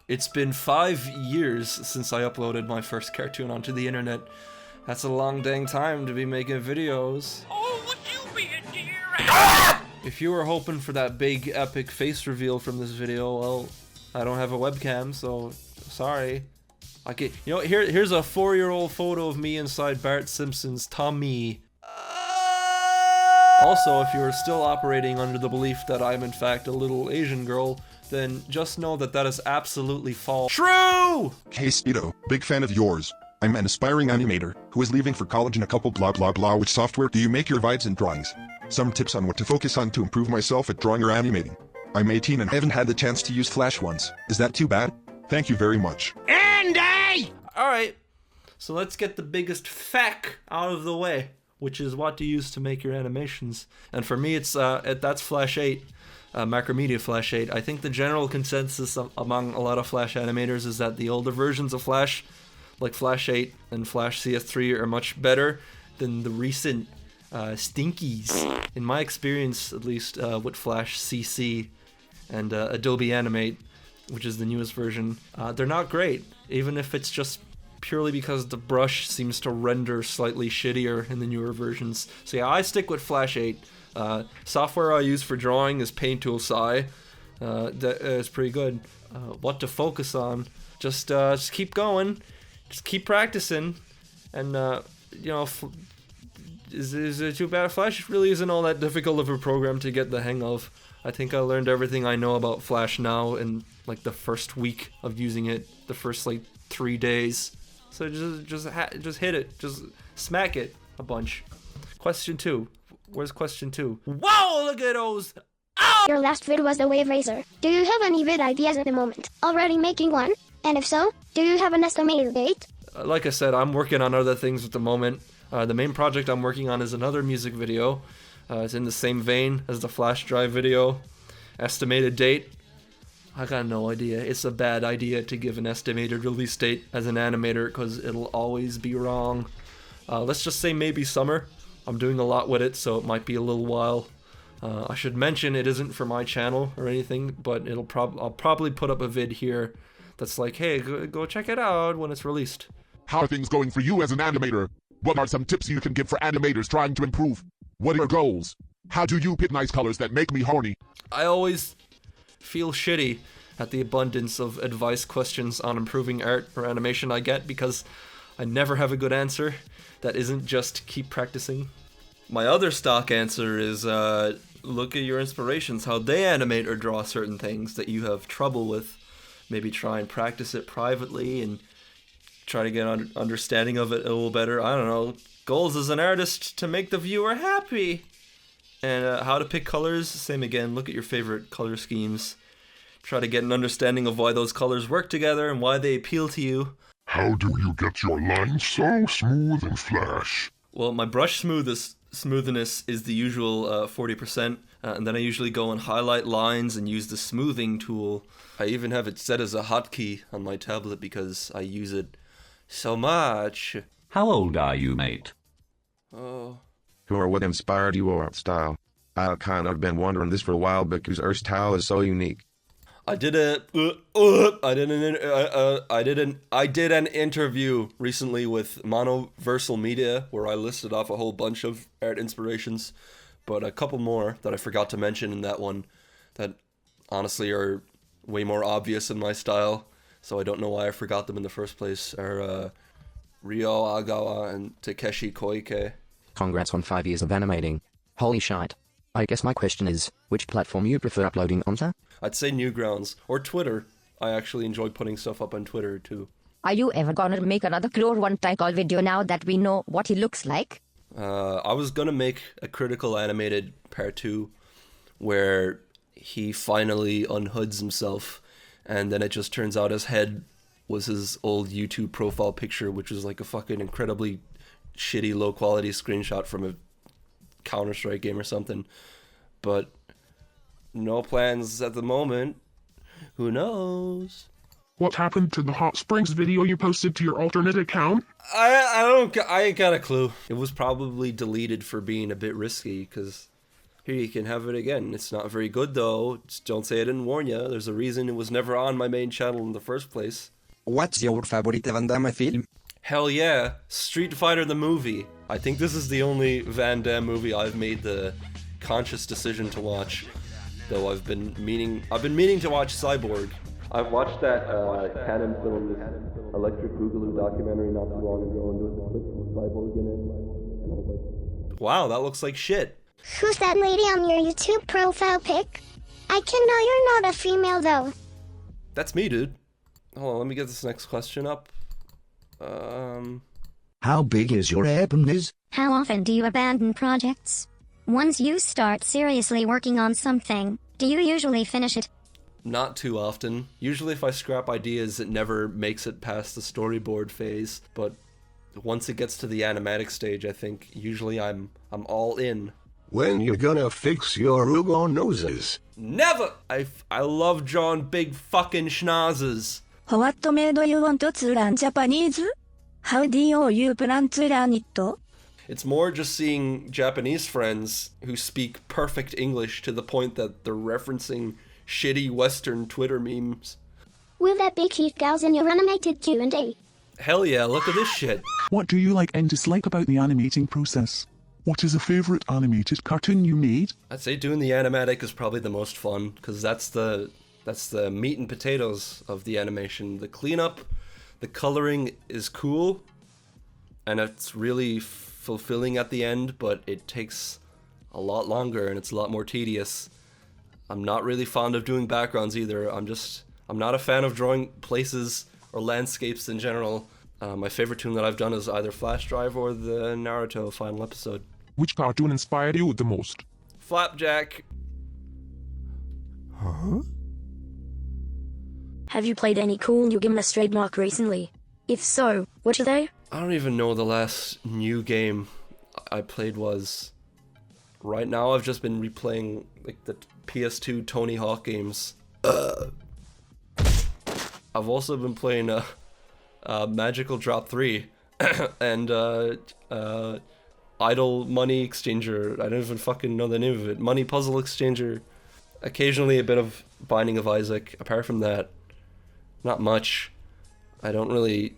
It's been 5 years since I uploaded my first cartoon onto the internet. That's a long dang time to be making videos. Oh, would you be a dear? If you were hoping for that big epic face reveal from this video, well, I don't have a webcam, so sorry. Here's a 4-year-old photo of me inside Bart Simpson's Tommy. Also, if you're still operating under the belief that I'm in fact a little Asian girl, then just know that that is absolutely false. True! Hey Speedo, big fan of yours. I'm an aspiring animator who is leaving for college in a couple blah blah blah. Which software do you make your vibes and drawings? Some tips on what to focus on to improve myself at drawing or animating. I'm 18 and haven't had the chance to use Flash once. Is that too bad? Thank you very much. Andy! Alright, so let's get the biggest feck out of the way, which is what to use to make your animations. And for me, that's Flash 8, Macromedia Flash 8. I think the general consensus among a lot of Flash animators is that the older versions of Flash, like Flash 8 and Flash CS3, are much better than the recent stinkies. In my experience, at least, with Flash CC and Adobe Animate, which is the newest version, they're not great, even if it's just purely because the brush seems to render slightly shittier in the newer versions. So yeah, I stick with Flash 8. Software I use for drawing is Paint Tool Sci. That is pretty good. What to focus on? Just keep going. Just keep practicing. And, is it too bad? Flash really isn't all that difficult of a program to get the hang of. I think I learned everything I know about Flash now in, like, the first week of using it. The first, 3 days. So just hit it. Just smack it a bunch. Question 2. Where's question 2? Whoa, look at those! Oh! Your last vid was the Wave Racer. Do you have any vid ideas at the moment? Already making one? And if so, do you have an estimated date? Like I said, I'm working on other things at the moment. The main project I'm working on is another music video. It's in the same vein as the flash drive video. Estimated date? I got no idea. It's a bad idea to give an estimated release date as an animator because it'll always be wrong. Let's just say maybe summer. I'm doing a lot with it, so it might be a little while. I should mention it isn't for my channel or anything, but I'll probably put up a vid here that's like, hey, go check it out when it's released. How are things going for you as an animator? What are some tips you can give for animators trying to improve? What are your goals? How do you pick nice colors that make me horny? I always feel shitty at the abundance of advice questions on improving art or animation I get because I never have a good answer that isn't just keep practicing. My other stock answer is look at your inspirations, how they animate or draw certain things that you have trouble with. Maybe try and practice it privately and try to get an understanding of it a little better. I don't know. Goals as an artist to make the viewer happy. And how to pick colors, same again. Look at your favorite color schemes. Try to get an understanding of why those colors work together and why they appeal to you. How do you get your lines so smooth and flash? Well, my brush smoothness is the usual 40%, and then I usually go and highlight lines and use the smoothing tool. I even have it set as a hotkey on my tablet because I use it so much. How old are you, mate? Oh. Who or what inspired your art style? I kind of been wondering this for a while because your style is so unique. I did an interview recently with Monoversal Media where I listed off a whole bunch of art inspirations, but a couple more that I forgot to mention in that one that honestly are way more obvious in my style, so I don't know why I forgot them in the first place, are Ryo Agawa and Takeshi Koike. Congrats on 5 years of animating. Holy shite. I guess my question is, which platform you prefer uploading onto? I'd say Newgrounds, or Twitter. I actually enjoy putting stuff up on Twitter, too. Are you ever gonna make another Crore One Tycool video now that we know what he looks like? I was gonna make a critical animated part 2, where he finally unhoods himself, and then it just turns out his head was his old YouTube profile picture, which was like a fucking incredibly shitty, low-quality screenshot from a Counter-Strike game or something. But no plans at the moment. Who knows? What happened to the Hot Springs video you posted to your alternate account? I ain't got a clue. It was probably deleted for being a bit risky, because Here, you can have it again. It's not very good, though. Just don't say I didn't warn you. There's a reason it was never on my main channel in the first place. What's your favorite Van Damme film? Hell yeah, Street Fighter the movie. I think this is the only Van Damme movie I've made the conscious decision to watch. Though I've been meaning to watch Cyborg. I've watched that Canon film, this Electric Boogaloo documentary not too long ago, and there was a clip with Cyborg in it, and I was like, wow, that looks like shit. Who's that lady on your YouTube profile pic? I can know you're not a female though. That's me, dude. Hold on, let me get this next question up. How big is your happiness? How often do you abandon projects? Once you start seriously working on something, do you usually finish it? Not too often. Usually if I scrap ideas, it never makes it past the storyboard phase, but once it gets to the animatic stage, I think usually I'm all in. When you gonna fix your Ugo noses? Never! I love drawing big fucking schnozzes. What made you want to learn Japanese? How do you plan to learn it? It's more just seeing Japanese friends who speak perfect English to the point that they're referencing shitty Western Twitter memes. Will there be cute gals in your animated Q&A? Hell yeah, look at this shit. What do you like and dislike about the animating process? What is a favorite animated cartoon you made? I'd say doing the animatic is probably the most fun, because that's the meat and potatoes of the animation. The cleanup, the coloring is cool, and it's really fulfilling at the end, but it takes a lot longer and it's a lot more tedious. I'm not really fond of doing backgrounds either. I'm not a fan of drawing places or landscapes in general. My favorite tune that I've done is either Flash Drive or the Naruto final episode. Which cartoon inspired you the most? Flapjack. Huh? Have you played any cool new game as trademark recently? If so, what are they? I don't even know the last new game I played was. Right now I've just been replaying like the PS2 Tony Hawk games. I've also been playing Magical Drop 3 and Idle Money Exchanger. I don't even fucking know the name of it. Money Puzzle Exchanger. Occasionally a bit of Binding of Isaac. Apart from that, not much. I don't really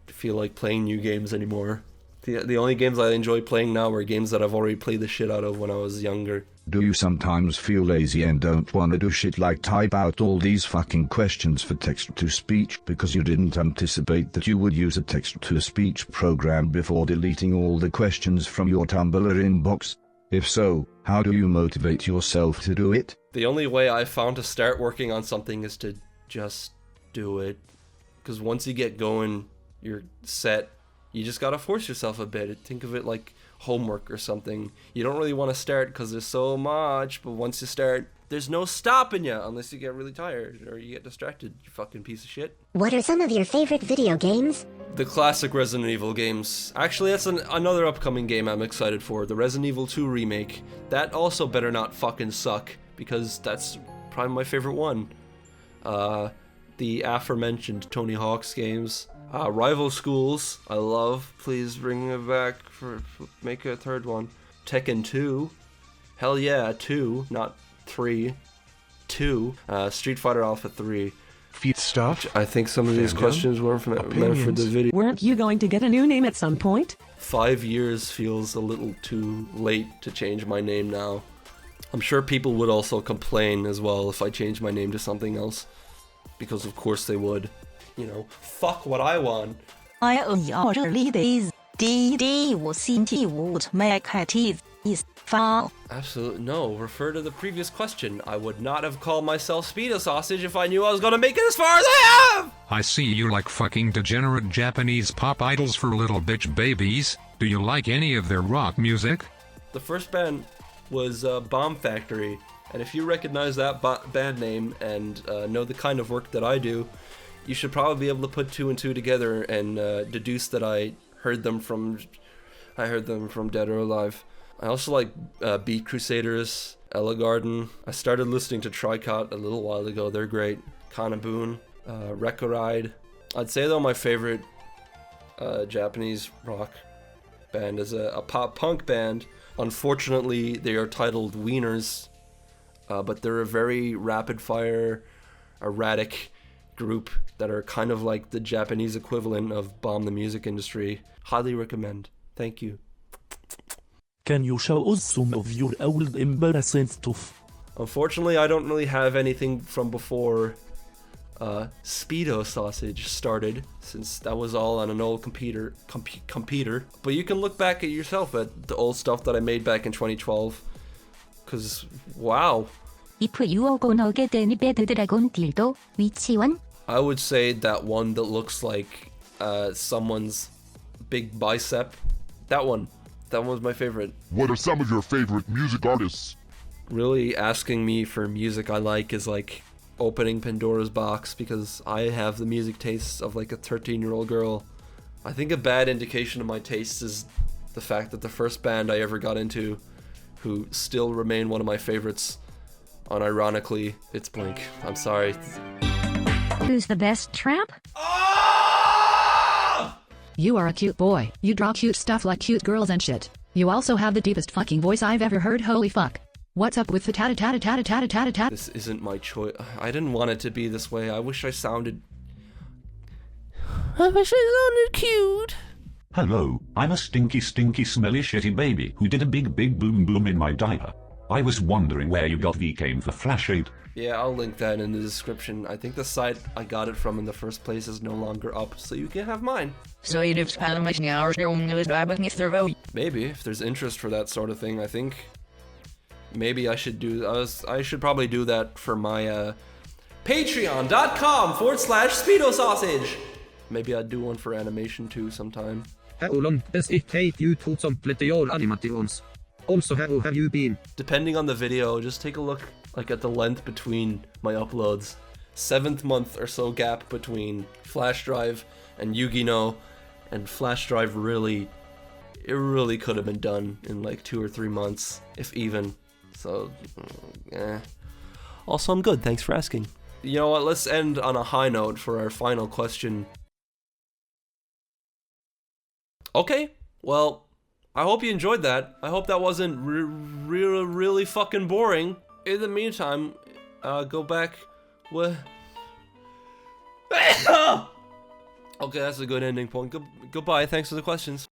feel like playing new games anymore. The only games I enjoy playing now are games that I've already played the shit out of when I was younger. Do you sometimes feel lazy and don't wanna do shit like type out all these fucking questions for text-to-speech because you didn't anticipate that you would use a text-to-speech program before deleting all the questions from your Tumblr inbox? If so, how do you motivate yourself to do it? The only way I've found to start working on something is to just do it. Because once you get going, you're set. You just gotta force yourself a bit. Think of it like homework or something. You don't really want to start because there's so much, but once you start, there's no stopping you unless you get really tired or you get distracted, you fucking piece of shit. What are some of your favorite video games? The classic Resident Evil games. Actually, that's another upcoming game I'm excited for, the Resident Evil 2 remake. That also better not fucking suck, because that's probably my favorite one. The aforementioned Tony Hawk's games. Rival Schools, I love. Please bring it back make a third one. Tekken 2. Hell yeah, 2, not 3. 2. Street Fighter Alpha 3. Feet stuff. I think some of these questions weren't meant for the video. Weren't you going to get a new name at some point? 5 years feels a little too late to change my name now. I'm sure people would also complain as well if I changed my name to something else. Because of course they would. You know, fuck what I want. Absolutely no. Refer to the previous question. I would not have called myself Speedo Sausage if I knew I was gonna make it as far as I have! I see you like fucking degenerate Japanese pop idols for little bitch babies. Do you like any of their rock music? The first band was Bomb Factory, and if you recognize that band name and know the kind of work that I do, you should probably be able to put 2 and 2 together and deduce that I heard them from Dead or Alive. I also like Beat Crusaders, Ella Garden. I started listening to Tricot a little while ago. They're great. Kanaboon, Rekoride. I'd say though my favorite Japanese rock band is a pop punk band Unfortunately, they are titled Wieners, but they're a very rapid-fire, erratic group that are kind of like the Japanese equivalent of Bomb the Music Industry. Highly recommend. Thank you. Can you show us some of your old embarrassing stuff? Unfortunately, I don't really have anything from before Speedo Sausage started, since that was all on an old computer. But you can look back at yourself at the old stuff that I made back in 2012. Cause wow. If you are gonna get any better dragon dildo, which one? I would say that one that looks like someone's big bicep. That one. That one was my favorite. What are some of your favorite music artists? Really asking me for music I like is like opening Pandora's box, because I have the music tastes of like a 13-year-old girl. I think a bad indication of my tastes is the fact that the first band I ever got into, who still remain one of my favorites, unironically, it's Blink. I'm sorry. Who's the best tramp? You are a cute boy. You draw cute stuff like cute girls and shit. You also have the deepest fucking voice I've ever heard. Holy fuck. What's up with the ta-ta-ta-ta-ta-ta-ta-ta-ta? This isn't my choice. I didn't want it to be this way. I wish I sounded cute. Hello, I'm a stinky, smelly, shitty baby who did a big boom in my diaper. I was wondering where you got the game for Flash 8. Yeah, I'll link that in the description. I think the site I got it from in the first place is no longer up, so you can have mine. Maybe, if there's interest for that sort of thing, I think maybe I should I should probably do that for my patreon.com/Speedo Sausage. Maybe I'd do one for animation too sometime. How long does it take you to complete your animations? Also, how have you been? Depending on the video, just take a look like at the length between my uploads. 7th month or so gap between Flash Drive and Yu-Gi-Oh! And Flash Drive really could have been done in like 2 or 3 months, if even. So, Also, I'm good. Thanks for asking. You know what? Let's end on a high note for our final question. Okay, well, I hope you enjoyed that. I hope that wasn't really fucking boring. In the meantime, go back with... Okay, that's a good ending point. Goodbye. Thanks for the questions.